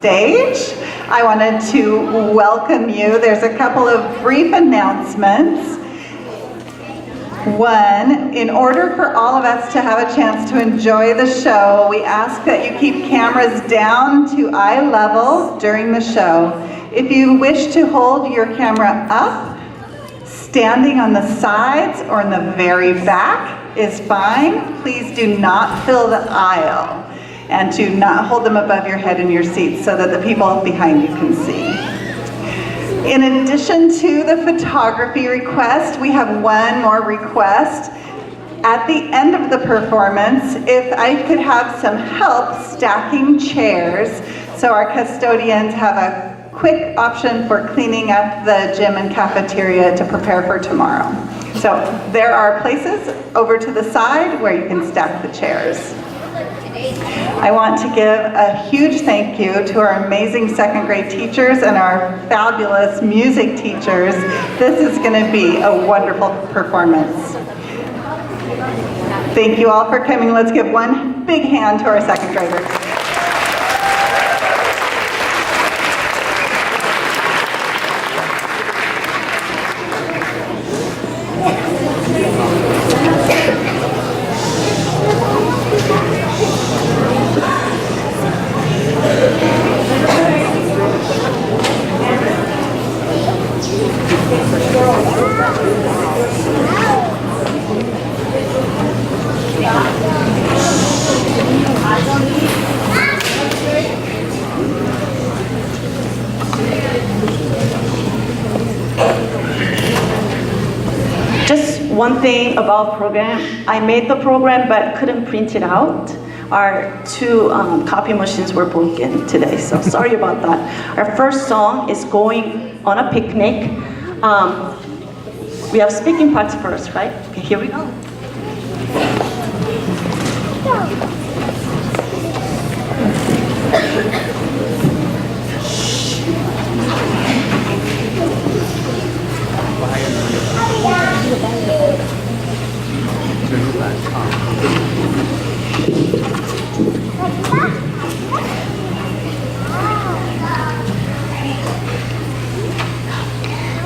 Stage. I wanted to welcome you. There's a couple of brief announcements. One, in order for all of us to have a chance to enjoy the show, we ask that you keep cameras down to eye level during the show. If you wish to hold your camera up, standing on the sides or in the very back is fine. Please do not fill the aisle. And to not hold them above your head in your seat so that the people behind you can see. In addition to the photography request, we have one more request. At the end of the performance, if I could have some help stacking chairs so our custodians have a quick option for cleaning up the gym and cafeteria to prepare for tomorrow. So there are places over to the side where you can stack the chairs. I want to give a huge thank you to our amazing second grade teachers and our fabulous music teachers. This is going to be a wonderful performance. Thank you all for coming. Let's give one big hand to our second graders. One thing about program, I made the program but couldn't print it out. Our two copy machines were broken today, so sorry about that. Our first song is Going on a Picnic. We have speaking parts first, right? Okay, here we go.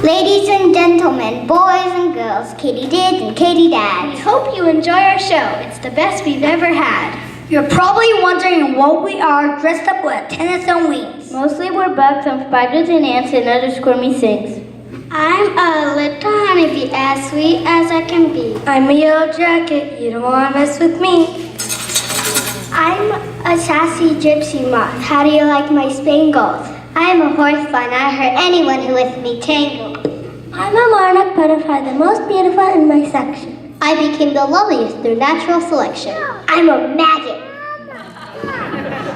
Ladies and gentlemen, boys and girls, Katie Dids and Katie Dads. We hope you enjoy our show. It's the best we've ever had. You're probably wondering what we are dressed up with tennis and wings. Mostly we're bugs and spiders and ants and other squirmy things. I'm a little honeybee, as sweet as I can be. I'm a yellow jacket, you don't want to mess with me. I'm a sassy gypsy moth. How do you like my spangles? I am a horse fun. I hurt anyone who with me tangled. I'm a monarch butterfly, the most beautiful in my section. I became the loveliest through natural selection. I'm a maggot.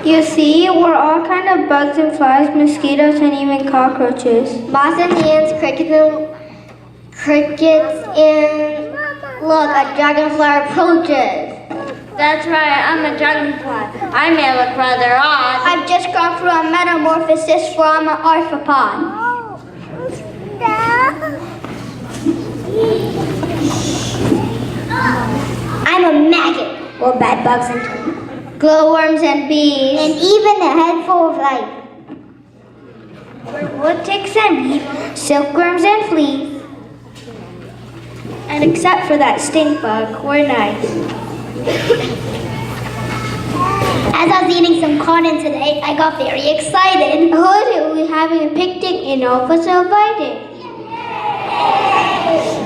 You see, we're all kind of bugs and flies, mosquitoes, and even cockroaches. Moths and ants, crickets, and look, a dragonfly approaches. That's right, I'm a dragonfly. I may look rather odd. I've just gone through a metamorphosis from an arthropod. I'm a maggot. Or bad bugs and glowworms and bees. And even a head full of life. We're wood ticks and bees, silkworms and fleas. And except for that stink bug, we're nice. As I was eating some cotton today, I got very excited. I heard we were having a picnic and all of us are invited. Let's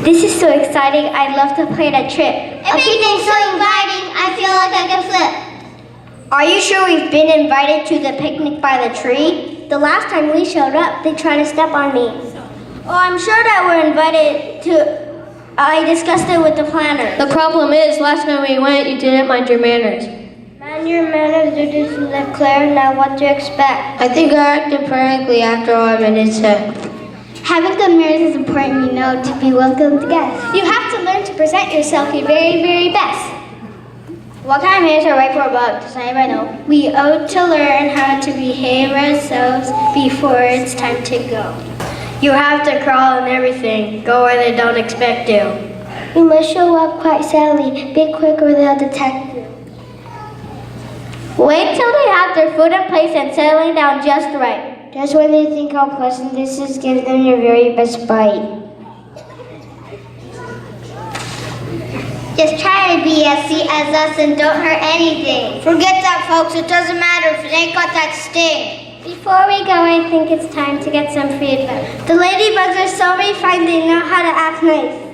This is so exciting. I'd love to plan a trip. Everything's so inviting. I feel like I can flip. Are you sure we've been invited to the picnic by the tree? The last time we showed up, they tried to step on me. Oh, I'm sure that we're invited to... I discussed it with the planner. The problem is, last time we went, you didn't mind your manners. Man, your manners do this live Claire. Now what to expect? I think I acted perfectly after all I minutes said. Having good manners is important, you know, to be welcomed guests. You have to learn to present yourself your very, very best. What kind of manners are right for a bug? Does anybody know? We owe to learn how to behave ourselves before it's time to go. You have to crawl and everything. Go where they don't expect you. You must show up quite sadly. Be quick or they'll detect you. Wait till they have their food in place and settling down just right. Just when they think how pleasant this is, give them your very best bite. Just try to be as sweet as us and don't hurt anything. Forget that, folks. It doesn't matter if it ain't got that sting. Before we go, I think it's time to get some feedback. The ladybugs are so refined, they know how to act nice.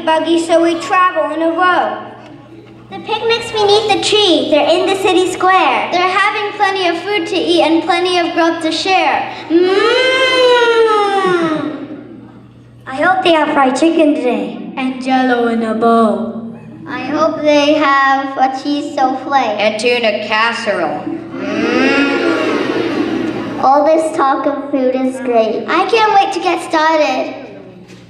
buggy, so we travel in a row. The picnic's beneath the tree. They're in the city square. They're having plenty of food to eat and plenty of grub to share. I hope they have fried chicken today. And jello in a bowl. I hope they have a cheese souffle. And tuna casserole. All this talk of food is great. I can't wait to get started.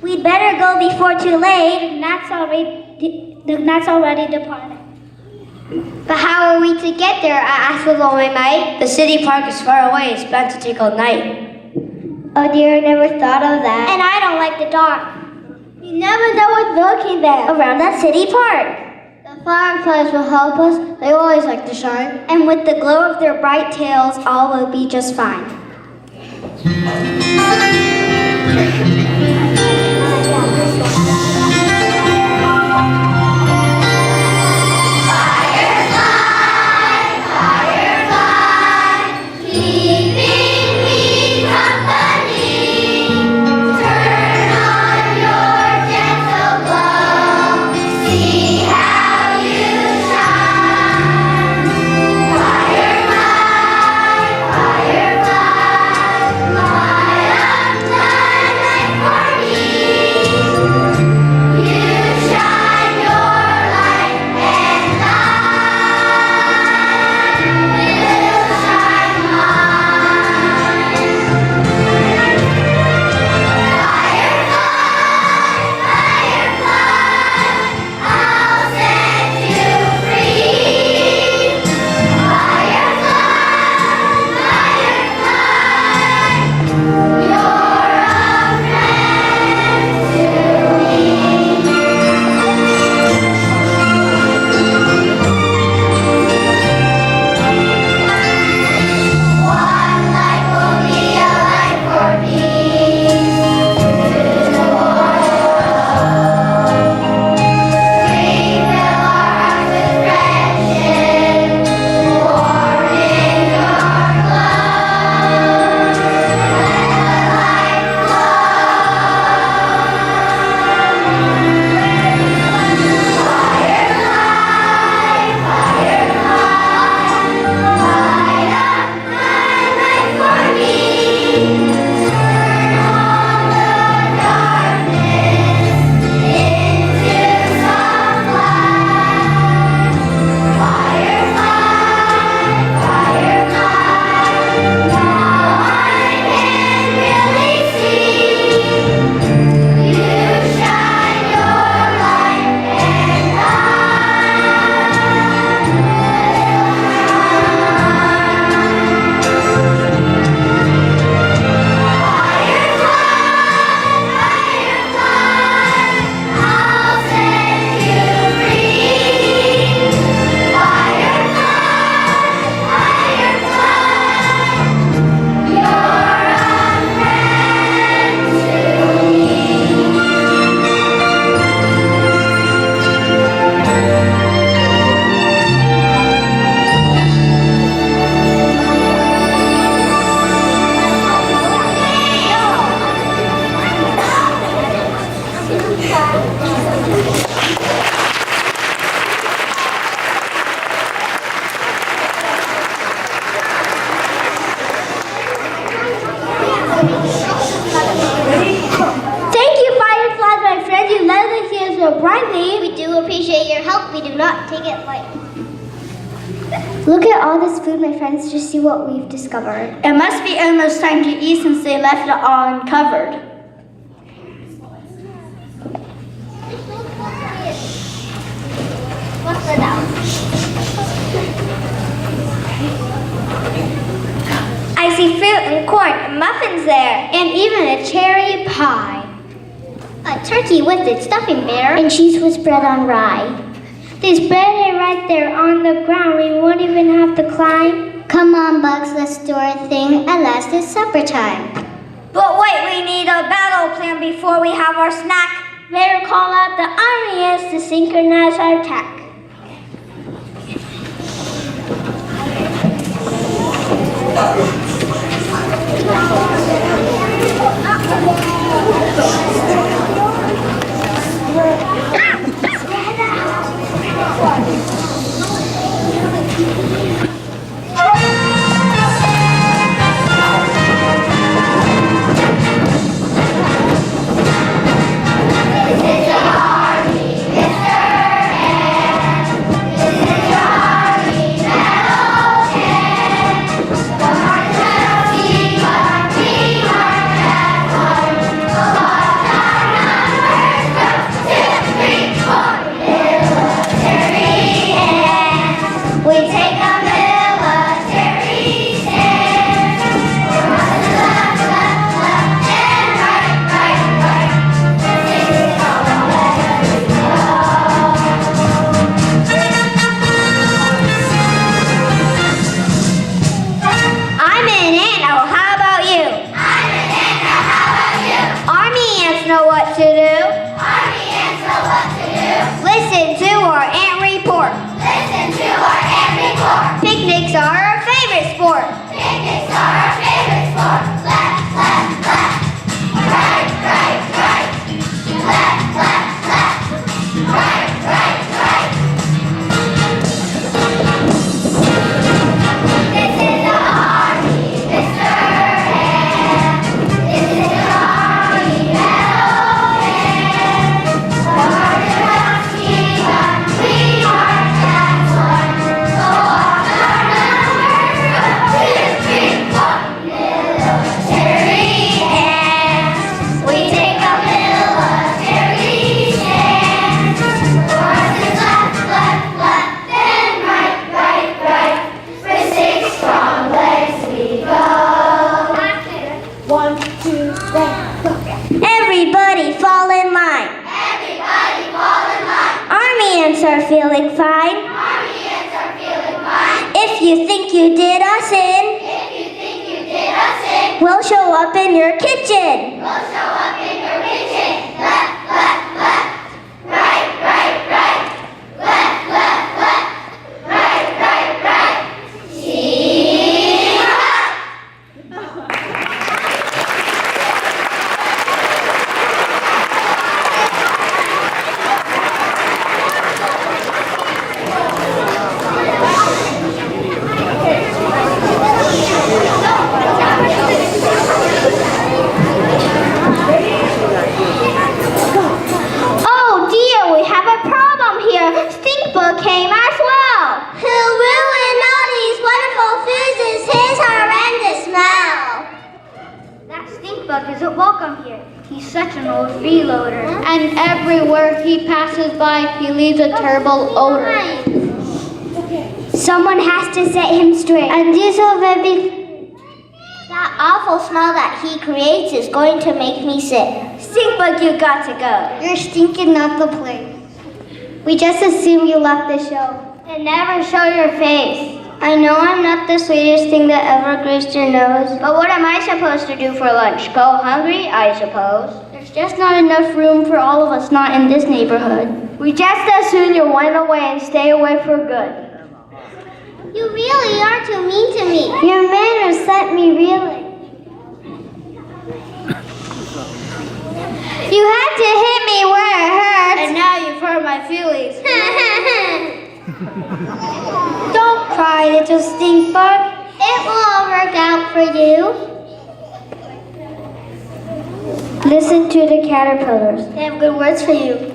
We'd better go before too late. That's already that's already departed. But how are we to get there? I asked with all my might. The city park is far away. It's bound to take all night. Oh dear, I never thought of that. And I don't like the dark. You never know what's lurking there. Around that city park. The fireflies will help us. They always like to shine. And with the glow of their bright tails, all will be just fine. Thank you, fireflies, my friends. You led us here so brightly. We do appreciate your help. We do not take it lightly. Look at all this food, my friends. Just see what we've discovered. It must be almost time to eat since they left it all uncovered. What's the down? I see fruit and corn and muffins there. And even a cherry pie. A turkey with its stuffing there. And cheese with bread on rye. There's bread right there on the ground. We won't even have to climb. Come on, Bugz, let's do our thing. At last it's supper time. But wait, we need a battle plan before we have our snack. Better call out the army as to synchronize our attack. This is the army, Mr. ants are feeling fine. If you think you did us in, we'll show up in your kitchen. Oh dear, we have a problem here. Stinkbug came as well. Who ruined all these wonderful foods is his horrendous smell. That stinkbug isn't welcome here. He's such an old freeloader. And everywhere he passes by, he leaves a terrible odor. Someone has to set him straight and do so very. That awful smell that he creates is going to make me sick. Stinkbug, you got to go. You're stinking up the place. We just assume you left the show. And never show your face. I know I'm not the sweetest thing that ever graced your nose. But what am I supposed to do for lunch? Go hungry, I suppose. There's just not enough room for all of us not in this neighborhood. We just as soon you went away and stay away for good. You really are too mean to me. Your manners set me reeling. You had to hit me where it hurts. And now you've hurt my feelings. Don't cry, little stinkbug. It will all work out for you. Listen to the caterpillars. They have good words for you.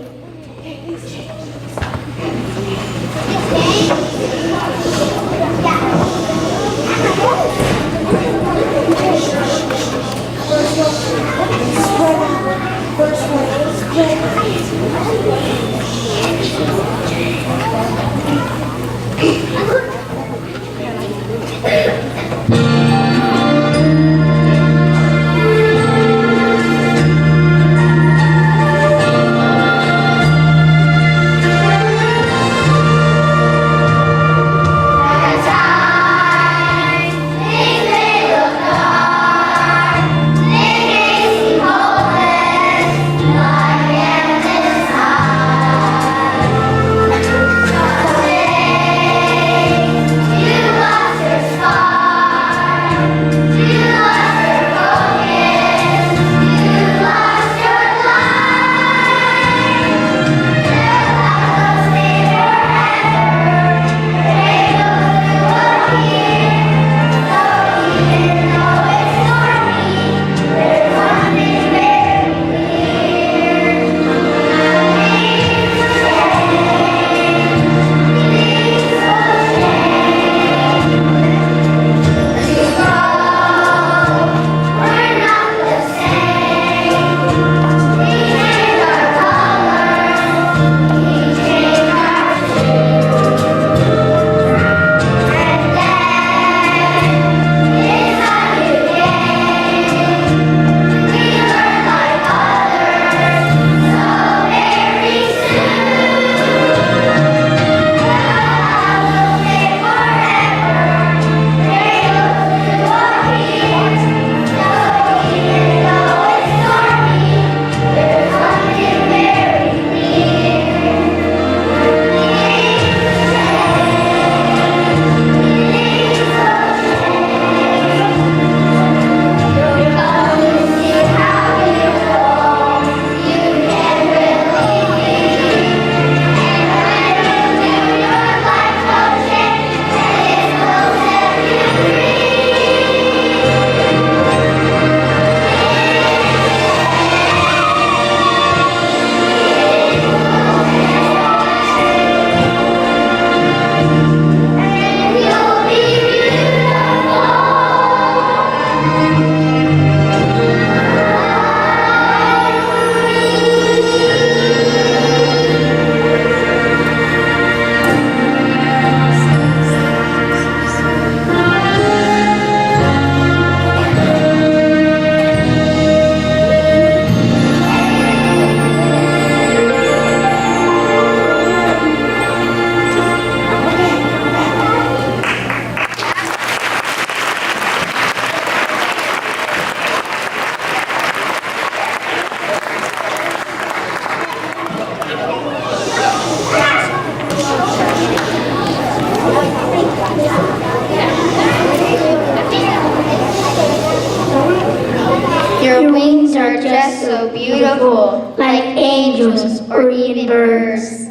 universe.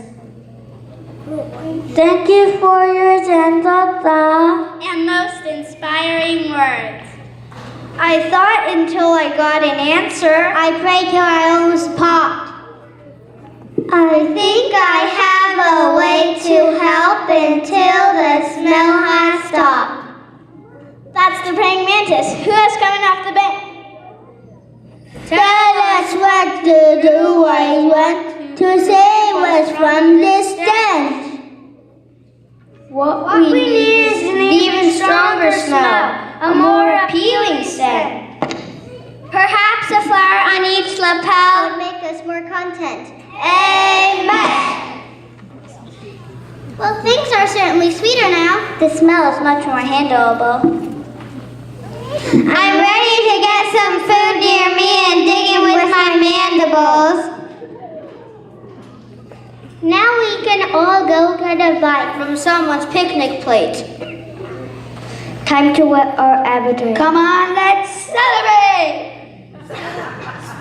Thank you for your gentle thought And most inspiring words. I thought until I got an answer. I prayed till I almost popped. I think I have a way to help until the smell has stopped. That's the praying mantis. Who is coming off the bed? Tell us what to do. I want to save us from this stench. What we need is an even stronger smell, a more appealing scent. Perhaps a flower on each lapel would make us more content. Amen. Well, things are certainly sweeter now. The smell is much more handleable. I'm ready to get some food near me and dig in with my mandibles. Now we can all go get a bite from someone's picnic plate. Time to whet our appetite. Come on, let's